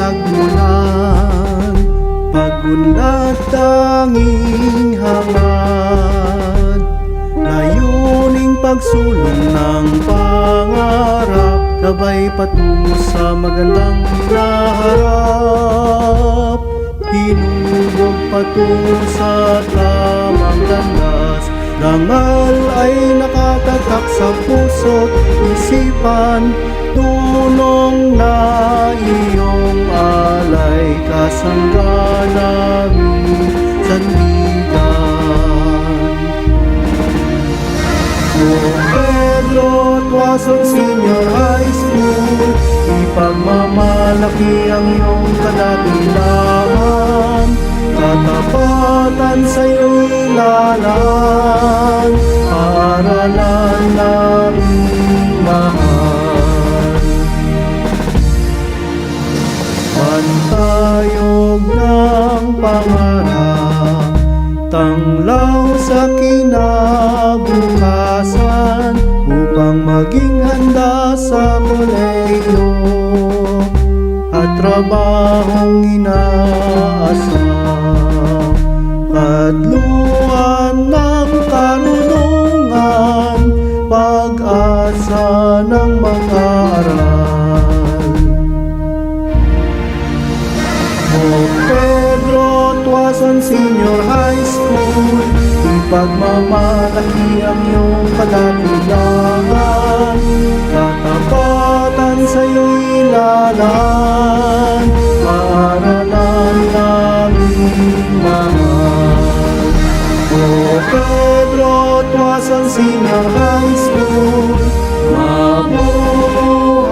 pinagmulan, pag-unlad tanging hangad, layuning pagsulong ng pangarap, gabay patungo sa magandang hinaharap, hinubog patungo sa tamang landas. Dangal ay nakatatak sa puso't isipan, tulong na iyong alay, kasangga namin sandigan. Pedro Tuason Senior High School, ipagmamalaki ang iyong kadakilaan, katapatan sa'yo'y lalan, paaralan naming mahal. Pantayog ng pangarap, tanglaw sa kinabukasan, upang maging handa sa kolehiyo at trabahong inaasam. Kadluhan ng karunungan, pag-asa ng mag-aaral. O Pedro Tuason Senior High School, ipagmamalaki ang iyong kadakilaan, katapatan sa'yo'y lalan, paaralan naming mahal. O Pedro Tuason Senior High School, mabuhay.